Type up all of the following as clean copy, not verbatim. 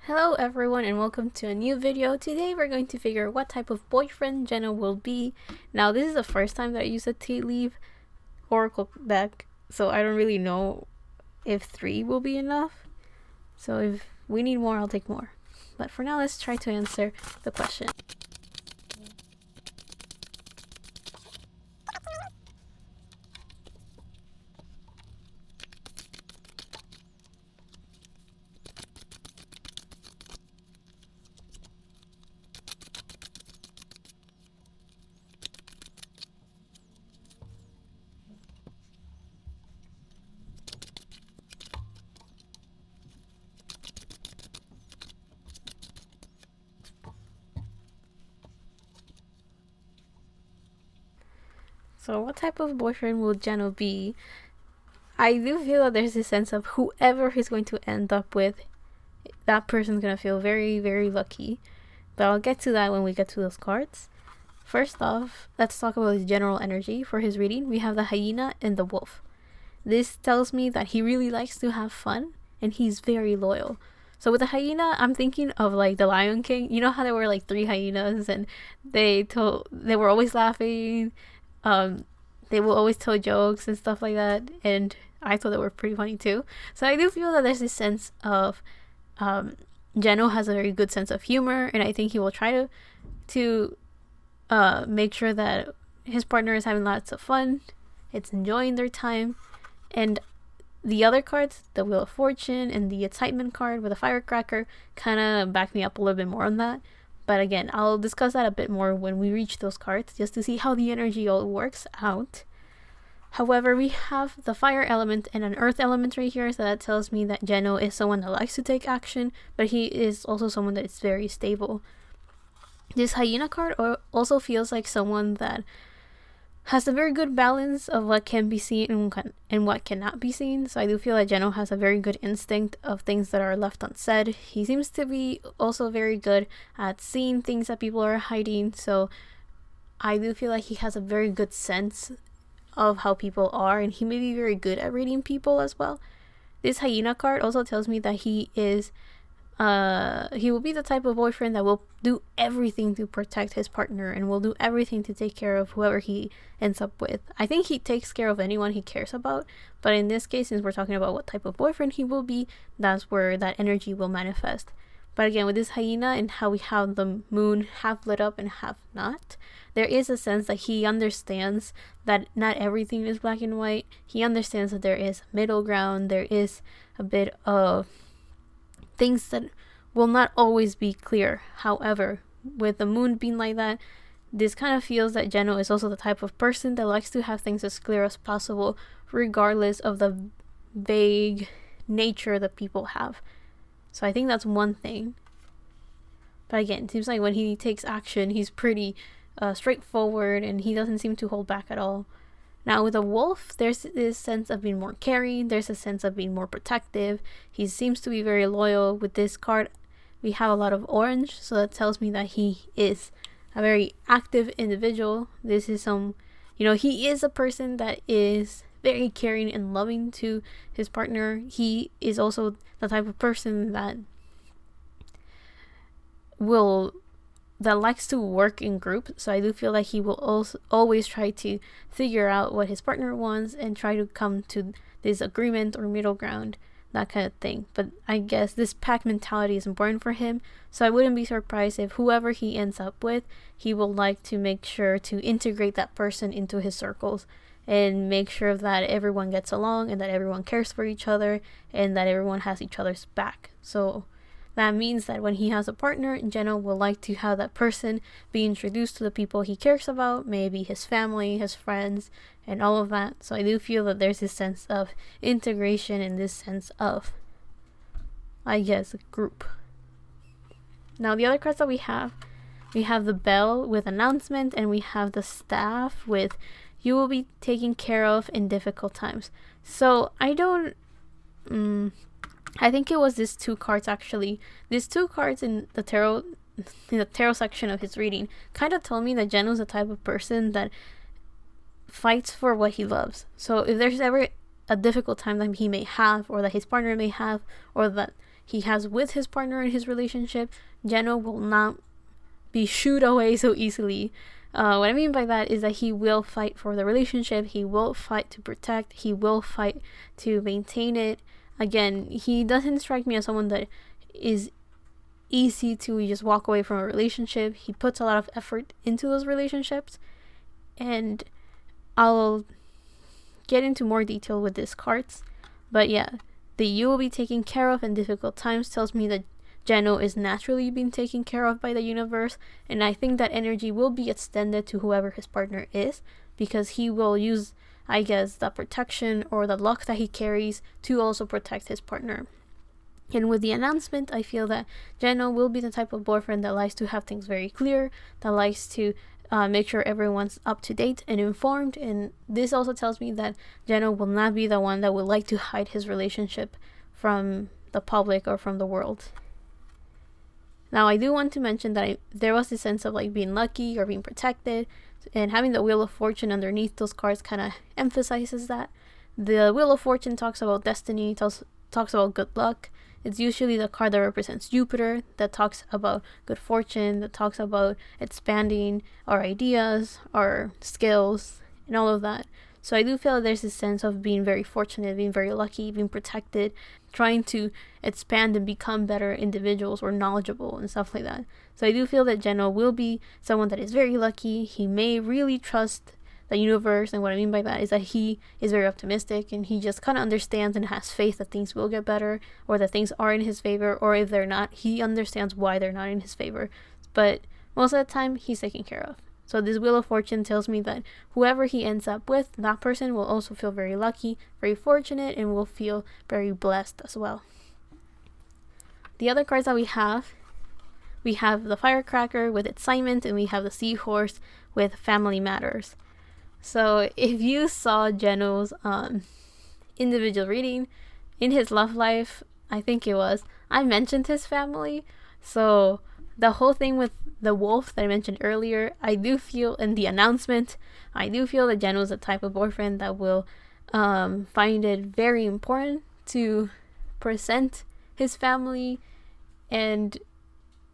Hello everyone and welcome to a new video. Today we're going to figure what type of boyfriend Jeno will be. Now this is the first time that I use a tea leaf oracle deck, so I don't really know if 3 will be enough. So if we need more, I'll take more. But for now, let's try to answer the question. So what type of boyfriend will Jeno be? I do feel that there's a sense of whoever he's going to end up with, that person's going to feel very, very lucky. But I'll get to that when we get to those cards. First off, let's talk about his general energy. For his reading, we have the hyena and the wolf. This tells me that he really likes to have fun and he's very loyal. So with the hyena, I'm thinking of like the Lion King. You know how there were like 3 hyenas and they were always laughing. They will always tell jokes and stuff like that, and I thought they were pretty funny too. So I do feel that there's this sense of Jeno has a very good sense of humor, and I think he will try to make sure that his partner is having lots of fun, it's enjoying their time. And the other cards, the Wheel of Fortune and the Excitement card with a firecracker, kind of back me up a little bit more on that. But again, I'll discuss that a bit more when we reach those cards, just to see how the energy all works out. However, we have the fire element and an earth element right here, so that tells me that Jeno is someone that likes to take action, but he is also someone that is very stable. This hyena card also feels like someone that has a very good balance of what can be seen and what cannot be seen. So I do feel that Jeno has a very good instinct of things that are left unsaid. He seems to be also very good at seeing things that people are hiding. So I do feel like he has a very good sense of how people are, and he may be very good at reading people as well. This hyena card also tells me that he will be the type of boyfriend that will do everything to protect his partner and will do everything to take care of whoever he ends up with. I think he takes care of anyone he cares about, but in this case, since we're talking about what type of boyfriend he will be, that's where that energy will manifest. But again, with this hyena and how we have the moon half lit up and half not, there is a sense that he understands that not everything is black and white. He understands that there is middle ground, there is a bit of things that will not always be clear. However, with the moon being like that, this kind of feels that Jeno is also the type of person that likes to have things as clear as possible, regardless of the vague nature that people have. So I think that's one thing. But again, it seems like when he takes action, he's pretty straightforward and he doesn't seem to hold back at all. Now with a wolf, there's this sense of being more caring, there's a sense of being more protective. He seems to be very loyal. With this card, we have a lot of orange, so that tells me that he is a very active individual. This is he is a person that is very caring and loving to his partner. He is also the type of person that likes to work in groups. So I do feel like he will also always try to figure out what his partner wants and try to come to this agreement or middle ground, that kind of thing. But I guess this pack mentality is important for him, so I wouldn't be surprised if whoever he ends up with, he will like to make sure to integrate that person into his circles and make sure that everyone gets along and that everyone cares for each other and that everyone has each other's back. So that means that when he has a partner, Jeno will like to have that person be introduced to the people he cares about, maybe his family, his friends, and all of that. So I do feel that there's this sense of integration and this sense of, I guess, group. Now the other cards that we have the bell with announcement, and we have the staff with you will be taken care of in difficult times. So I think it was these 2 cards actually. These 2 cards in the tarot section of his reading kind of told me that Jeno's the type of person that fights for what he loves. So if there's ever a difficult time that he may have, or that his partner may have, or that he has with his partner in his relationship, Jeno will not be shooed away so easily. What I mean by that is that he will fight for the relationship, he will fight to protect, he will fight to maintain it. Again, he doesn't strike me as someone that is easy to just walk away from a relationship. He puts a lot of effort into those relationships, and I'll get into more detail with these cards. But yeah, the you will be taken care of in difficult times tells me that Jeno is naturally being taken care of by the universe, and I think that energy will be extended to whoever his partner is, because he will use, I guess, the protection or the luck that he carries to also protect his partner. And with the announcement, I feel that Jeno will be the type of boyfriend that likes to have things very clear, that likes to make sure everyone's up to date and informed. And this also tells me that Jeno will not be the one that would like to hide his relationship from the public or from the world. Now, I do want to mention that there was this sense of like being lucky or being protected, and having the Wheel of Fortune underneath those cards kind of emphasizes that. The Wheel of Fortune talks about destiny, talks about good luck. It's usually the card that represents Jupiter, that talks about good fortune, that talks about expanding our ideas, our skills, and all of that. So I do feel there's this sense of being very fortunate, being very lucky, being protected, trying to expand and become better individuals or knowledgeable and stuff like that. So I do feel that Jeno will be someone that is very lucky. He may really trust the universe, and what I mean by that is that he is very optimistic, and he just kind of understands and has faith that things will get better, or that things are in his favor, or if they're not, he understands why they're not in his favor. But most of the time, he's taken care of. So this Wheel of Fortune tells me that whoever he ends up with, that person will also feel very lucky, very fortunate, and will feel very blessed as well. The other cards that we have the Firecracker with Excitement, and we have the Seahorse with Family Matters. So if you saw Jeno's individual reading, in his love life, I think it was, I mentioned his family. So the whole thing with the wolf that I mentioned earlier, I do feel in the announcement, I do feel that Jeno is the type of boyfriend that will find it very important to present his family and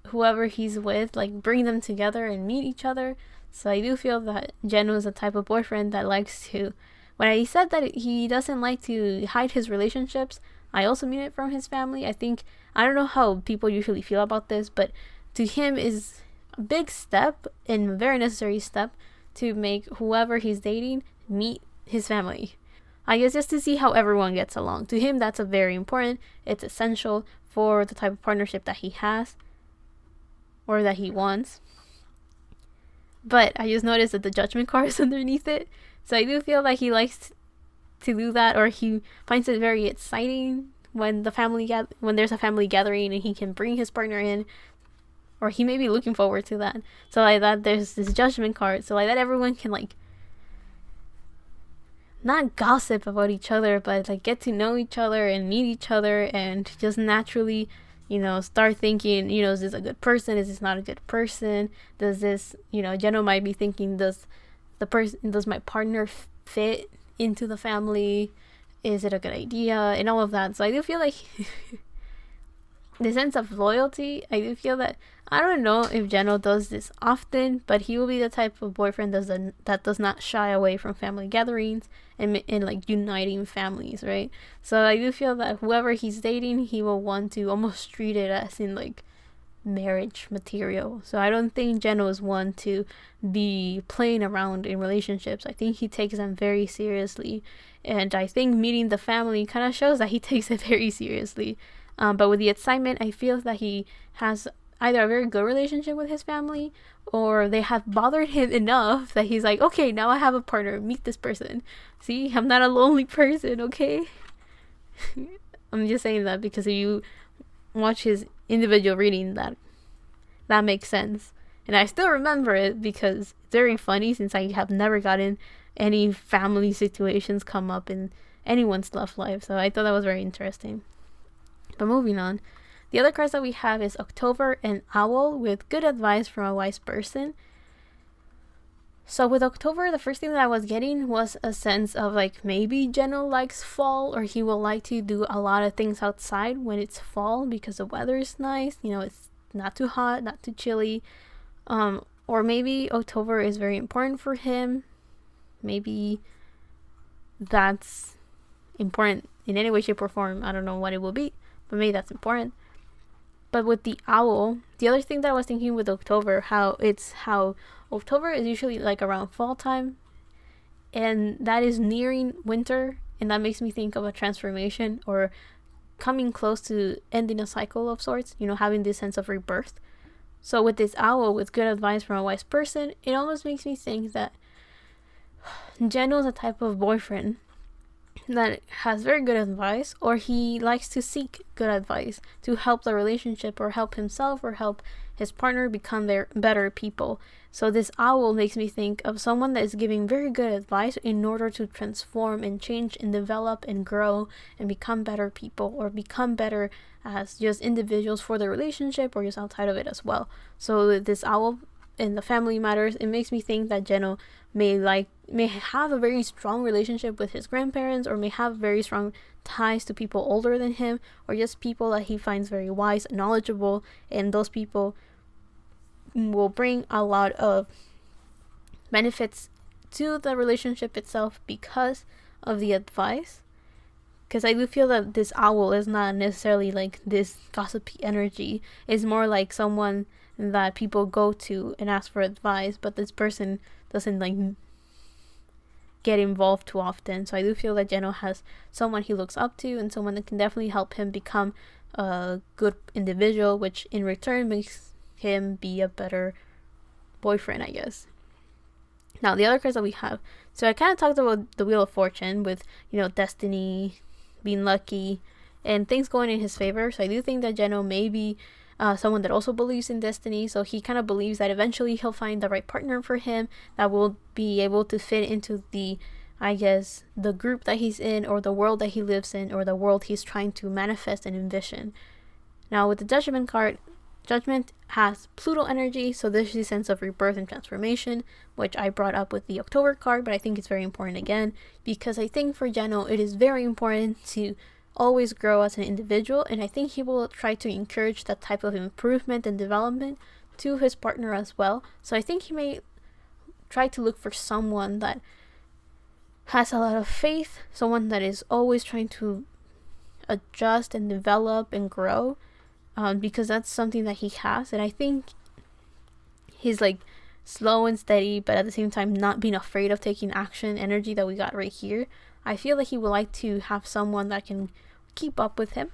whoever he's with, like bring them together and meet each other. So I do feel that Jeno is the type of boyfriend that likes to, when I said that he doesn't like to hide his relationships, I also mean it from his family. I don't know how people usually feel about this, but to him is a big step and a very necessary step to make whoever he's dating meet his family. I guess just to see how everyone gets along. To him, that's a very important. It's essential for the type of partnership that he has or that he wants. But I just noticed that the Judgment card is underneath it. So I do feel like he likes to do that, or he finds it very exciting when when there's a family gathering and he can bring his partner in, or he may be looking forward to that. So like that, there's this Judgment card. So like that, everyone can like not gossip about each other, but like get to know each other and meet each other, and just naturally, start thinking, is this a good person? Is this not a good person? Does this, Jeno might be thinking, does my partner fit into the family? Is it a good idea? And all of that. So I do feel like the sense of loyalty, I do feel that, I don't know if Jeno does this often, but he will be the type of boyfriend that does not shy away from family gatherings and like uniting families, right? So I do feel that whoever he's dating, he will want to almost treat it as in like marriage material. So I don't think Jeno is one to be playing around in relationships. I think he takes them very seriously, and I think meeting the family kind of shows that he takes it very seriously. But with the Excitement, I feel that he has either a very good relationship with his family, or they have bothered him enough that he's like, okay, now I have a partner, meet this person. See, I'm not a lonely person, okay? I'm just saying that because if you watch his individual reading, that makes sense. And I still remember it because it's very funny, since I have never gotten any family situations come up in anyone's love life. So I thought that was very interesting. But moving on, the other cards that we have is October and Owl with Good Advice from a Wise Person. So with October, the first thing that I was getting was a sense of like maybe Jeno likes fall, or he will like to do a lot of things outside when it's fall because the weather is nice. You know, it's not too hot, not too chilly. Or maybe October is very important for him. Maybe that's important in any way, shape, or form. I don't know what it will be, but maybe that's important. But with the owl, the other thing that I was thinking with October, how October is usually like around fall time, and that is nearing winter, and that makes me think of a transformation or coming close to ending a cycle of sorts, you know, having this sense of rebirth. So with this owl, with good advice from a wise person, it almost makes me think that Jeno is a type of boyfriend that has very good advice, or he likes to seek good advice to help the relationship or help himself or help his partner become their better people. So this owl makes me think of someone that is giving very good advice in order to transform and change and develop and grow and become better people, or become better as just individuals for the relationship or just outside of it as well. So this owl in the family matters, it makes me think that Jeno may have a very strong relationship with his grandparents, or may have very strong ties to people older than him, or just people that he finds very wise and knowledgeable, and those people will bring a lot of benefits to the relationship itself because of the advice. Because I do feel that this owl is not necessarily like this gossipy energy. It's more like someone that people go to and ask for advice, but this person doesn't like get involved too often. So I do feel that Jeno has someone he looks up to, and someone that can definitely help him become a good individual, which in return makes him be a better boyfriend, I guess. Now the other cards that we have, so I kind of talked about the Wheel of Fortune with, you know, destiny, being lucky, and things going in his favor. So I do think that Jeno may be someone that also believes in destiny. So he kind of believes that eventually he'll find the right partner for him that will be able to fit into the, I guess, the group that he's in, or the world that he lives in, or the world he's trying to manifest and envision. Now with the Judgment card, Judgment has Pluto energy, so there's a sense of rebirth and transformation, which I brought up with the October card, but I think it's very important again, because I think for Jeno it is very important to always grow as an individual, and I think he will try to encourage that type of improvement and development to his partner as well. So I think he may try to look for someone that has a lot of faith, someone that is always trying to adjust and develop and grow, because that's something that he has. And I think he's like slow and steady, but at the same time not being afraid of taking action energy that we got right here. I feel like he would like to have someone that can keep up with him,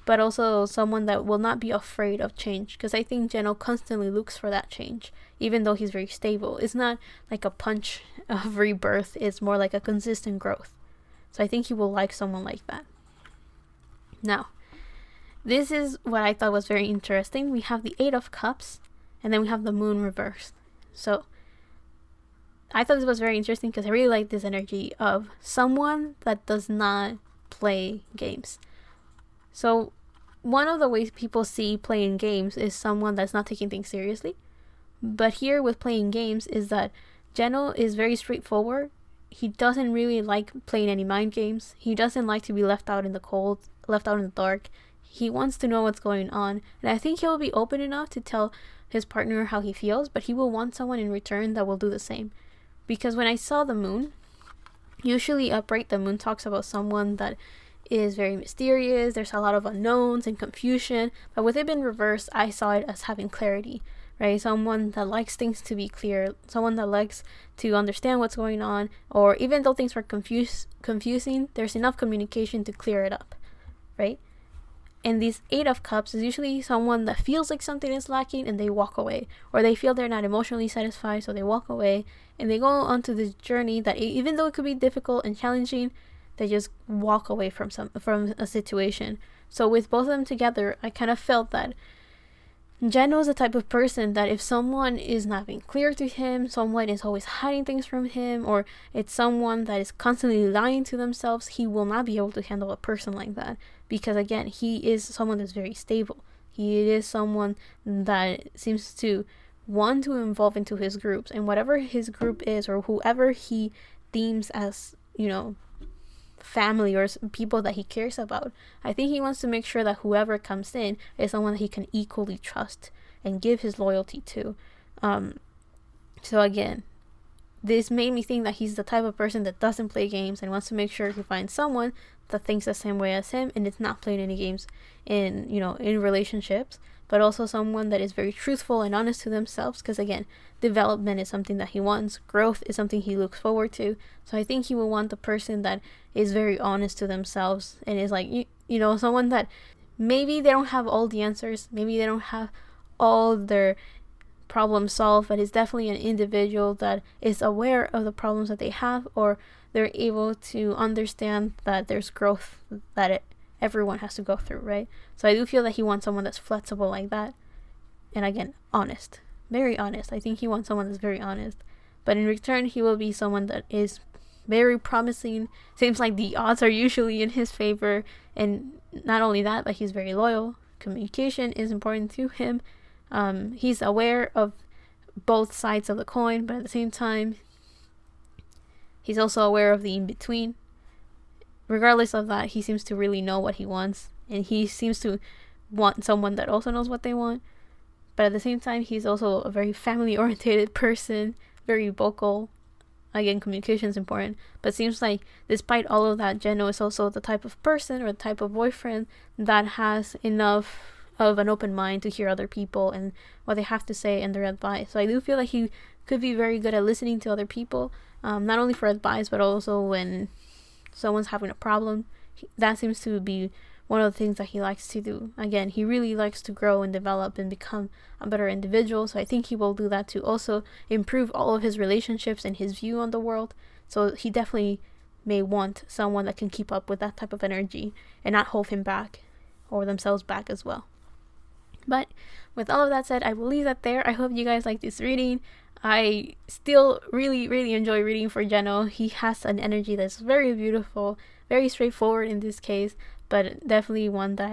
but also someone that will not be afraid of change, because I think Jeno constantly looks for that change, even though he's very stable. It's not like a punch of rebirth, it's more like a consistent growth. So I think he will like someone like that. Now, this is what I thought was very interesting. We have the Eight of Cups, and then we have the Moon reversed. So I thought this was very interesting because I really like this energy of someone that does not play games. So one of the ways people see playing games is someone that's not taking things seriously. But here with playing games is that Jeno is very straightforward. He doesn't really like playing any mind games. He doesn't like to be left out in the cold, left out in the dark. He wants to know what's going on. And I think he'll be open enough to tell his partner how he feels, but he will want someone in return that will do the same. Because when I saw the moon, usually upright, the moon talks about someone that is very mysterious. There's a lot of unknowns and confusion. But with it being reversed, I saw it as having clarity, right? Someone that likes things to be clear. Someone that likes to understand what's going on. Or even though things were confusing, there's enough communication to clear it up, right? And these Eight of Cups is usually someone that feels like something is lacking and they walk away. Or they feel they're not emotionally satisfied, so they walk away. And they go onto this journey that even though it could be difficult and challenging, they just walk away from a situation. So with both of them together, I kind of felt that Jeno is the type of person that if someone is not being clear to him, someone is always hiding things from him, or it's someone that is constantly lying to themselves, he will not be able to handle a person like that. Because again, he is someone that's very stable. He is someone that seems to want to involve into his groups, and whatever his group is, or whoever he deems as, you know, family or people that he cares about, I think he wants to make sure that whoever comes in is someone that he can equally trust and give his loyalty to. So again, this made me think that he's the type of person that doesn't play games and wants to make sure he finds someone that thinks the same way as him and is not playing any games in, you know, in relationships, but also someone that is very truthful and honest to themselves, because again, development is something that he wants, growth is something he looks forward to. So I think he will want the person that is very honest to themselves and is like, you know, someone that maybe they don't have all the answers, maybe they don't have all their problem solved, but is definitely an individual that is aware of the problems that they have, or they're able to understand that there's growth that everyone has to go through, right? So I do feel that he wants someone that's flexible like that, and again, honest, very honest. I think he wants someone that's very honest, but in return he will be someone that is very promising. Seems like the odds are usually in his favor, and not only that, but he's very loyal. Communication is important to him. He's aware of both sides of the coin, but at the same time he's also aware of the in-between. Regardless of that, he seems to really know what he wants, and he seems to want someone that also knows what they want. But at the same time, he's also a very family-oriented person, very vocal. Again, communication is important, but it seems like despite all of that, Jeno is also the type of person or the type of boyfriend that has enough of an open mind to hear other people and what they have to say and their advice. So I do feel like he could be very good at listening to other people, not only for advice, but also when someone's having a problem. That seems to be one of the things that he likes to do. Again, he really likes to grow and develop and become a better individual, so I think he will do that to also improve all of his relationships and his view on the world. So he definitely may want someone that can keep up with that type of energy and not hold him back or themselves back as well. But with all of that said, I will leave that there. I hope you guys like this reading. I still really enjoy reading for Jeno. He has an energy that's very beautiful, very straightforward in this case, but definitely one that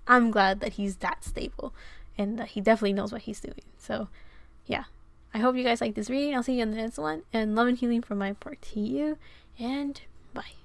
I'm glad that he's that stable and that he definitely knows what he's doing. So yeah, I hope you guys like this reading. I'll see you in the next one, and love and healing from my part to you, and bye.